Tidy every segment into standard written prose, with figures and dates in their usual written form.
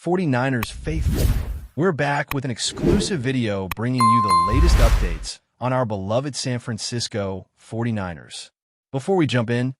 49ers faithful. We're back with an exclusive video bringing you the latest updates on our beloved San Francisco 49ers. Before we jump in,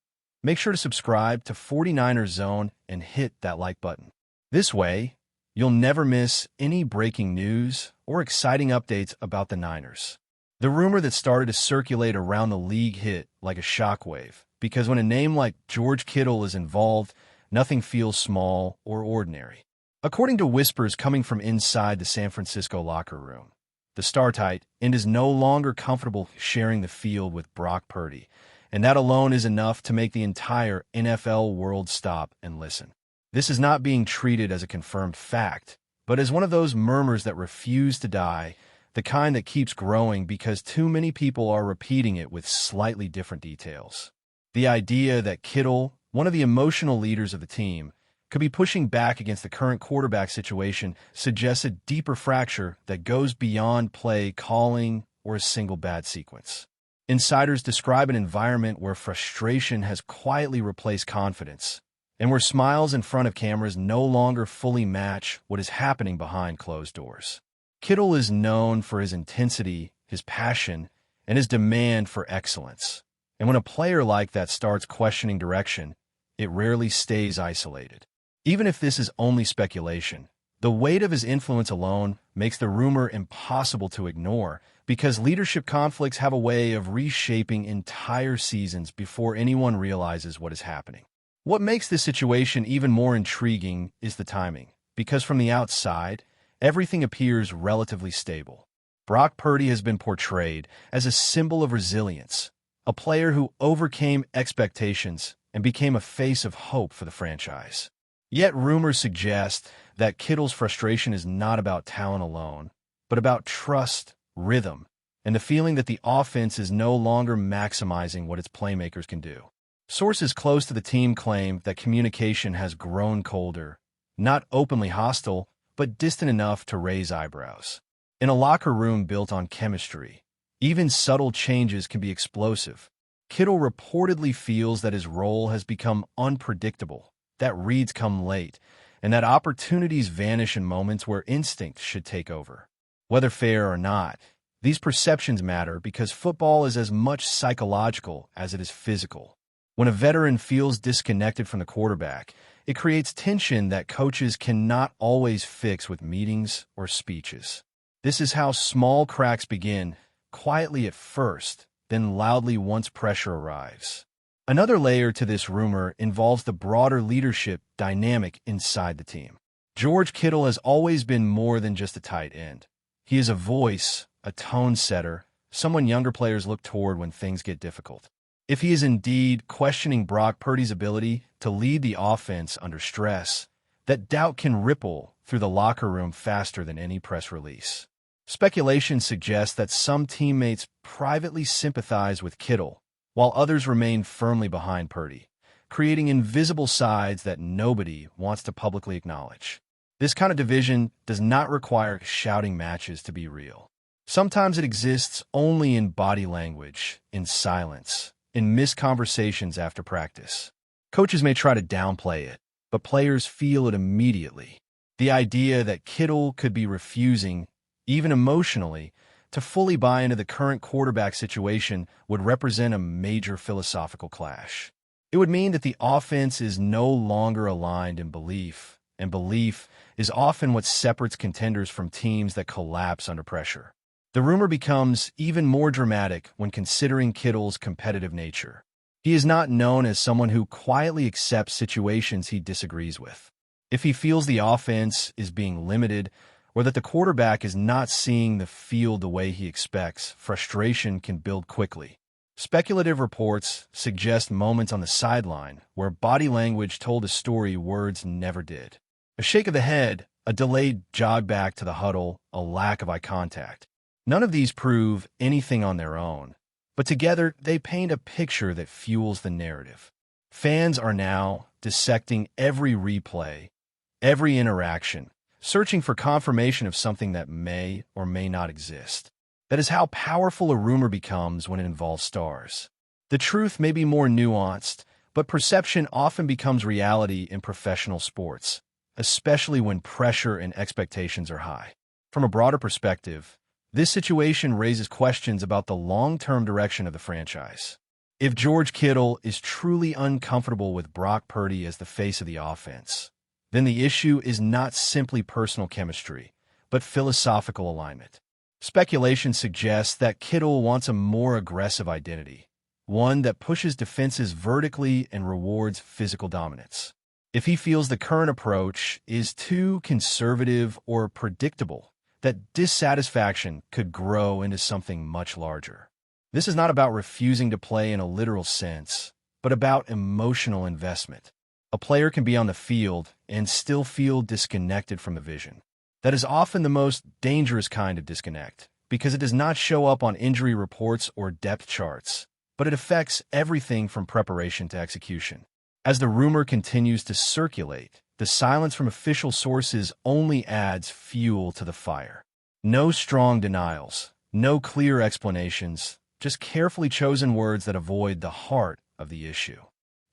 make sure to subscribe to 49ers Zone and hit that like button. This way, you'll never miss any breaking news or exciting updates about the Niners. The rumor that started to circulate around the league hit like a shockwave, because when a name like George Kittle is involved, nothing feels small or ordinary. According to whispers coming from inside the San Francisco locker room, the star tight end is no longer comfortable sharing the field with Brock Purdy, and that alone is enough to make the entire NFL world stop and listen. This is not being treated as a confirmed fact, but as one of those murmurs that refuse to die, the kind that keeps growing because too many people are repeating it with slightly different details. The idea that Kittle, one of the emotional leaders of the team, could be pushing back against the current quarterback situation suggests a deeper fracture that goes beyond play calling or a single bad sequence. Insiders describe an environment where frustration has quietly replaced confidence, and where smiles in front of cameras no longer fully match what is happening behind closed doors. Kittle is known for his intensity, his passion, and his demand for excellence. And when a player like that starts questioning direction, it rarely stays isolated. Even if this is only speculation, the weight of his influence alone makes the rumor impossible to ignore, because leadership conflicts have a way of reshaping entire seasons before anyone realizes what is happening. What makes this situation even more intriguing is the timing, because from the outside, everything appears relatively stable. Brock Purdy has been portrayed as a symbol of resilience, a player who overcame expectations and became a face of hope for the franchise. Yet rumors suggest that Kittle's frustration is not about talent alone, but about trust, rhythm, and the feeling that the offense is no longer maximizing what its playmakers can do. Sources close to the team claim that communication has grown colder, not openly hostile, but distant enough to raise eyebrows. In a locker room built on chemistry, even subtle changes can be explosive. Kittle reportedly feels that his role has become unpredictable, that reads come late, and that opportunities vanish in moments where instinct should take over. Whether fair or not, these perceptions matter because football is as much psychological as it is physical. When a veteran feels disconnected from the quarterback, it creates tension that coaches cannot always fix with meetings or speeches. This is how small cracks begin, quietly at first, then loudly once pressure arrives. Another layer to this rumor involves the broader leadership dynamic inside the team. George Kittle has always been more than just a tight end. He is a voice, a tone setter, someone younger players look toward when things get difficult. If he is indeed questioning Brock Purdy's ability to lead the offense under stress, that doubt can ripple through the locker room faster than any press release. Speculation suggests that some teammates privately sympathize with Kittle, while others remain firmly behind Purdy, creating invisible sides that nobody wants to publicly acknowledge. This kind of division does not require shouting matches to be real. Sometimes it exists only in body language, in silence, in missed conversations after practice. Coaches may try to downplay it, but players feel it immediately. The idea that Kittle could be refusing, even emotionally, to fully buy into the current quarterback situation would represent a major philosophical clash. It would mean that the offense is no longer aligned in belief, and belief is often what separates contenders from teams that collapse under pressure. The rumor becomes even more dramatic when considering Kittle's competitive nature. He is not known as someone who quietly accepts situations he disagrees with. If he feels the offense is being limited, or that the quarterback is not seeing the field the way he expects, frustration can build quickly. Speculative reports suggest moments on the sideline where body language told a story words never did. A shake of the head, a delayed jog back to the huddle, a lack of eye contact. None of these prove anything on their own, but together they paint a picture that fuels the narrative. Fans are now dissecting every replay, every interaction, searching for confirmation of something that may or may not exist. That is how powerful a rumor becomes when it involves stars. The truth may be more nuanced, but perception often becomes reality in professional sports, especially when pressure and expectations are high. From a broader perspective, this situation raises questions about the long-term direction of the franchise. If George Kittle is truly uncomfortable with Brock Purdy as the face of the offense, then the issue is not simply personal chemistry, but philosophical alignment. Speculation suggests that Kittle wants a more aggressive identity, one that pushes defenses vertically and rewards physical dominance. If he feels the current approach is too conservative or predictable, that dissatisfaction could grow into something much larger. This is not about refusing to play in a literal sense, but about emotional investment. A player can be on the field and still feel disconnected from the vision. That is often the most dangerous kind of disconnect, because it does not show up on injury reports or depth charts, but it affects everything from preparation to execution. As the rumor continues to circulate, the silence from official sources only adds fuel to the fire. No strong denials, no clear explanations, just carefully chosen words that avoid the heart of the issue.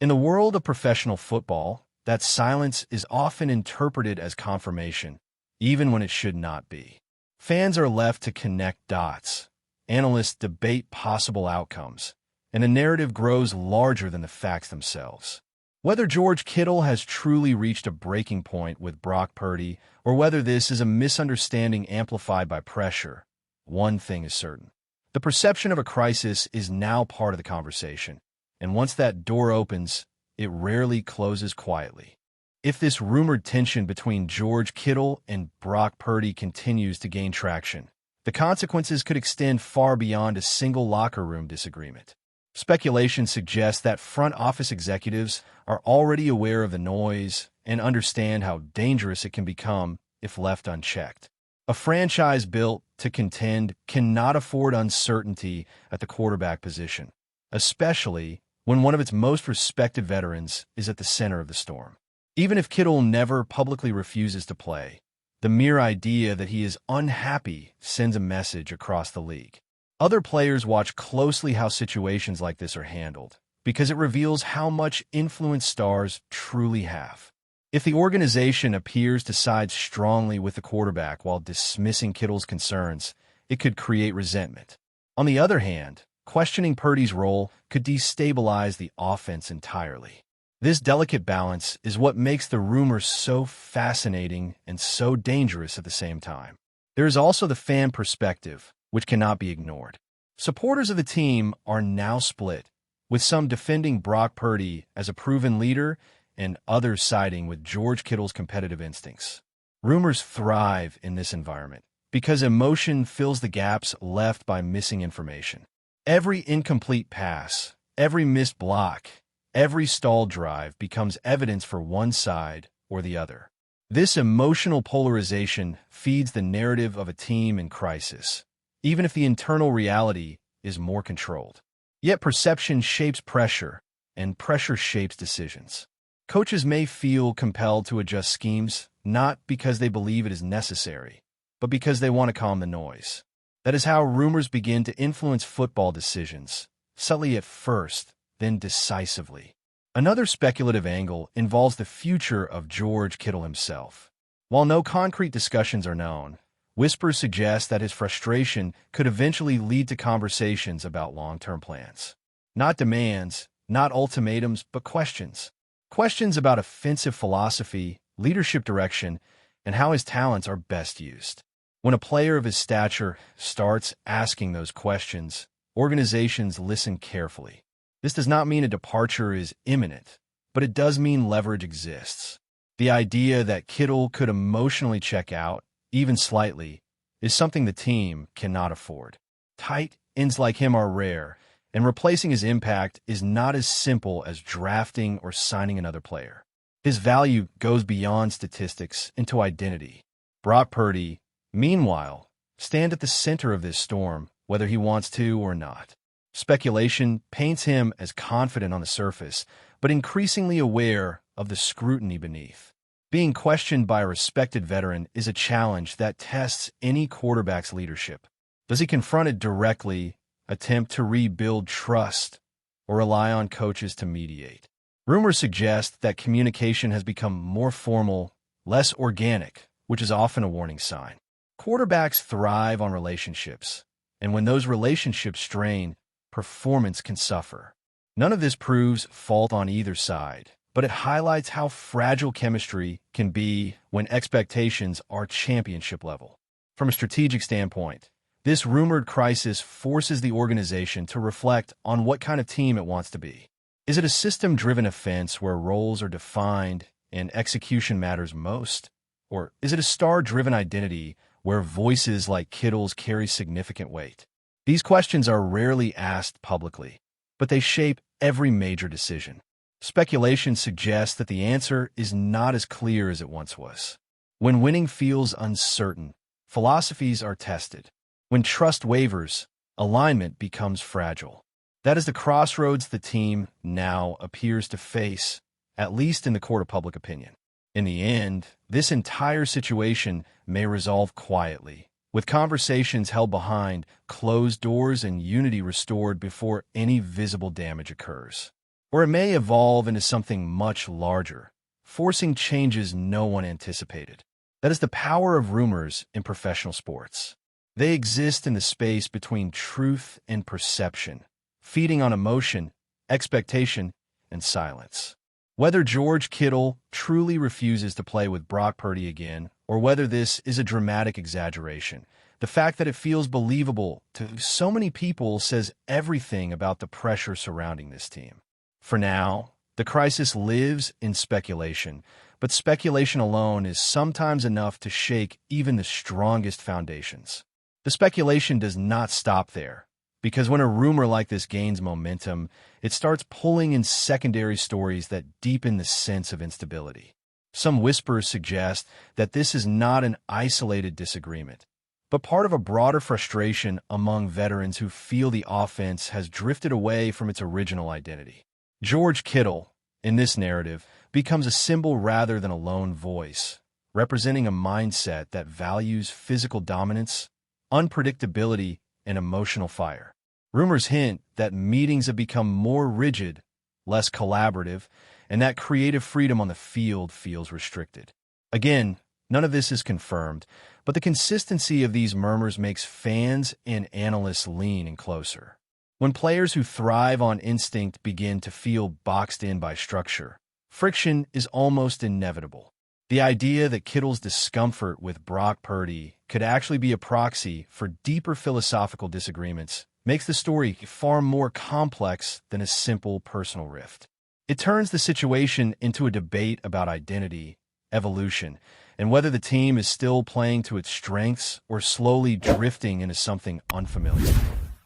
In the world of professional football, that silence is often interpreted as confirmation, even when it should not be. Fans are left to connect dots. Analysts debate possible outcomes, and the narrative grows larger than the facts themselves. Whether George Kittle has truly reached a breaking point with Brock Purdy, or whether this is a misunderstanding amplified by pressure, one thing is certain. The perception of a crisis is now part of the conversation, and once that door opens, it rarely closes quietly. If this rumored tension between George Kittle and Brock Purdy continues to gain traction, the consequences could extend far beyond a single locker room disagreement. Speculation suggests that front office executives are already aware of the noise and understand how dangerous it can become if left unchecked. A franchise built to contend cannot afford uncertainty at the quarterback position, especially when one of its most respected veterans is at the center of the storm. Even if Kittle never publicly refuses to play, the mere idea that he is unhappy sends a message across the league. Other players watch closely how situations like this are handled, because it reveals how much influence stars truly have. If the organization appears to side strongly with the quarterback while dismissing Kittle's concerns, it could create resentment. On the other hand, questioning Purdy's role could destabilize the offense entirely. This delicate balance is what makes the rumors so fascinating and so dangerous at the same time. There is also the fan perspective, which cannot be ignored. Supporters of the team are now split, with some defending Brock Purdy as a proven leader and others siding with George Kittle's competitive instincts. Rumors thrive in this environment because emotion fills the gaps left by missing information. Every incomplete pass, every missed block, every stalled drive becomes evidence for one side or the other. This emotional polarization feeds the narrative of a team in crisis, even if the internal reality is more controlled. Yet perception shapes pressure, and pressure shapes decisions. Coaches may feel compelled to adjust schemes, not because they believe it is necessary, but because they want to calm the noise. That is how rumors begin to influence football decisions, subtly at first, then decisively. Another speculative angle involves the future of George Kittle himself. While no concrete discussions are known, whispers suggest that his frustration could eventually lead to conversations about long-term plans. Not demands, not ultimatums, but questions. Questions about offensive philosophy, leadership direction, and how his talents are best used. When a player of his stature starts asking those questions, organizations listen carefully. This does not mean a departure is imminent, but it does mean leverage exists. The idea that Kittle could emotionally check out, even slightly, is something the team cannot afford. Tight ends like him are rare, and replacing his impact is not as simple as drafting or signing another player. His value goes beyond statistics into identity. Brock Purdy, meanwhile, stands at the center of this storm, whether he wants to or not. Speculation paints him as confident on the surface, but increasingly aware of the scrutiny beneath. Being questioned by a respected veteran is a challenge that tests any quarterback's leadership. Does he confront it directly, attempt to rebuild trust, or rely on coaches to mediate? Rumors suggest that communication has become more formal, less organic, which is often a warning sign. Quarterbacks thrive on relationships, and when those relationships strain, performance can suffer. None of this proves fault on either side, but it highlights how fragile chemistry can be when expectations are championship level. From a strategic standpoint, this rumored crisis forces the organization to reflect on what kind of team it wants to be. Is it a system-driven offense where roles are defined and execution matters most? Or is it a star-driven identity where voices like Kittle's carry significant weight? These questions are rarely asked publicly, but they shape every major decision. Speculation suggests that the answer is not as clear as it once was. When winning feels uncertain, philosophies are tested. When trust wavers, alignment becomes fragile. That is the crossroads the team now appears to face, at least in the court of public opinion. In the end, this entire situation may resolve quietly, with conversations held behind closed doors and unity restored before any visible damage occurs. Or it may evolve into something much larger, forcing changes no one anticipated. That is the power of rumors in professional sports. They exist in the space between truth and perception, feeding on emotion, expectation, and silence. Whether George Kittle truly refuses to play with Brock Purdy again, or whether this is a dramatic exaggeration, the fact that it feels believable to so many people says everything about the pressure surrounding this team. For now, the crisis lives in speculation, but speculation alone is sometimes enough to shake even the strongest foundations. The speculation does not stop there, because when a rumor like this gains momentum, it starts pulling in secondary stories that deepen the sense of instability. Some whispers suggest that this is not an isolated disagreement, but part of a broader frustration among veterans who feel the offense has drifted away from its original identity. George Kittle, in this narrative, becomes a symbol rather than a lone voice, representing a mindset that values physical dominance, unpredictability, and emotional fire. Rumors hint that meetings have become more rigid, less collaborative, and that creative freedom on the field feels restricted. Again, none of this is confirmed, but the consistency of these murmurs makes fans and analysts lean in closer. When players who thrive on instinct begin to feel boxed in by structure, friction is almost inevitable. The idea that Kittle's discomfort with Brock Purdy could actually be a proxy for deeper philosophical disagreements makes the story far more complex than a simple personal rift. It turns the situation into a debate about identity, evolution, and whether the team is still playing to its strengths or slowly drifting into something unfamiliar.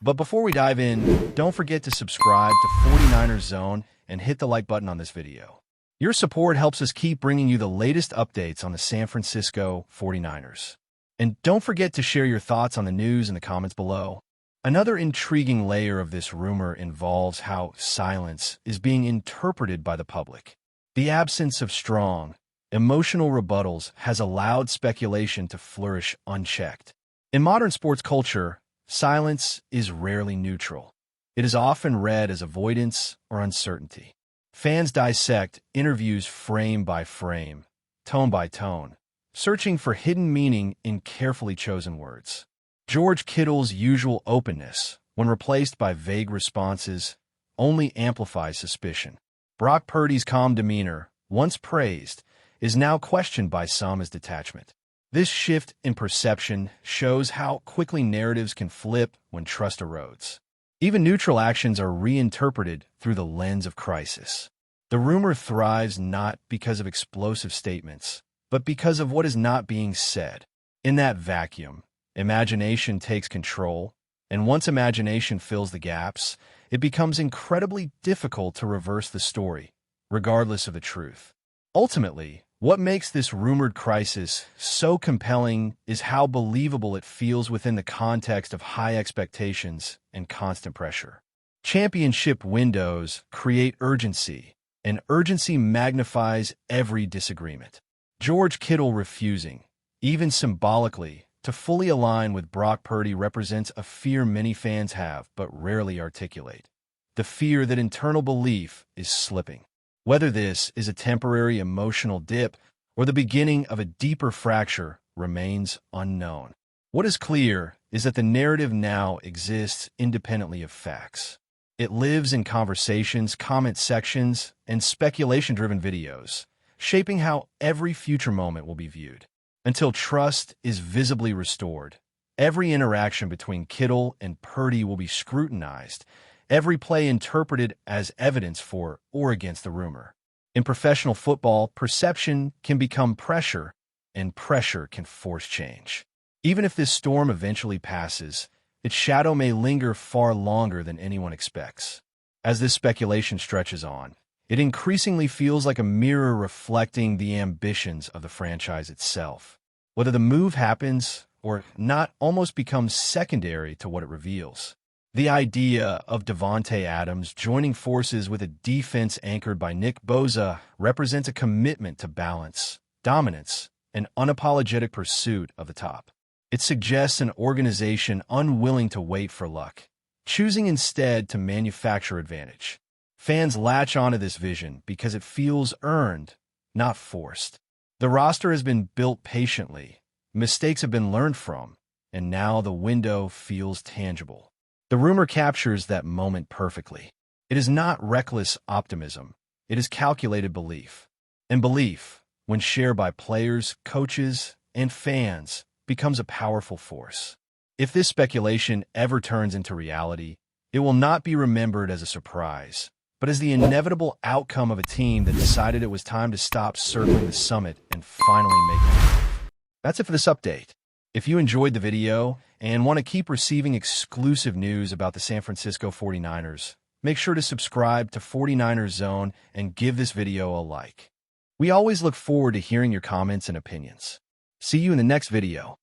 But before we dive in, don't forget to subscribe to 49ers Zone and hit the like button on this video. Your support helps us keep bringing you the latest updates on the San Francisco 49ers. And don't forget to share your thoughts on the news in the comments below. Another intriguing layer of this rumor involves how silence is being interpreted by the public. The absence of strong, emotional rebuttals has allowed speculation to flourish unchecked. In modern sports culture, silence is rarely neutral. It is often read as avoidance or uncertainty. Fans dissect interviews frame by frame, tone by tone, searching for hidden meaning in carefully chosen words. George Kittle's usual openness, when replaced by vague responses, only amplifies suspicion. Brock Purdy's calm demeanor, once praised, is now questioned by some as detachment. This shift in perception shows how quickly narratives can flip when trust erodes. Even neutral actions are reinterpreted through the lens of crisis. The rumor thrives not because of explosive statements, but because of what is not being said. In that vacuum, imagination takes control, and once imagination fills the gaps, it becomes incredibly difficult to reverse the story, regardless of the truth. Ultimately, what makes this rumored crisis so compelling is how believable it feels within the context of high expectations and constant pressure. Championship windows create urgency, and urgency magnifies every disagreement. George Kittle refusing, even symbolically, to fully align with Brock Purdy represents a fear many fans have but rarely articulate. The fear that internal belief is slipping. Whether this is a temporary emotional dip or the beginning of a deeper fracture remains unknown. What is clear is that the narrative now exists independently of facts. It lives in conversations, comment sections, and speculation-driven videos, shaping how every future moment will be viewed. Until trust is visibly restored, every interaction between Kittle and Purdy will be scrutinized, every play interpreted as evidence for or against the rumor. In professional football, perception can become pressure, and pressure can force change. Even if this storm eventually passes, its shadow may linger far longer than anyone expects. As this speculation stretches on, it increasingly feels like a mirror reflecting the ambitions of the franchise itself. Whether the move happens or not almost becomes secondary to what it reveals. The idea of Davante Adams joining forces with a defense anchored by Nick Bosa represents a commitment to balance, dominance, and unapologetic pursuit of the top. It suggests an organization unwilling to wait for luck, choosing instead to manufacture advantage. Fans latch onto this vision because it feels earned, not forced. The roster has been built patiently, mistakes have been learned from, and now the window feels tangible. The rumor captures that moment perfectly. It is not reckless optimism, it is calculated belief. And belief, when shared by players, coaches, and fans, becomes a powerful force. If this speculation ever turns into reality, it will not be remembered as a surprise, but as the inevitable outcome of a team that decided it was time to stop circling the summit and finally make it move. That's it for this update. If you enjoyed the video and want to keep receiving exclusive news about the San Francisco 49ers, make sure to subscribe to 49ers Zone and give this video a like. We always look forward to hearing your comments and opinions. See you in the next video.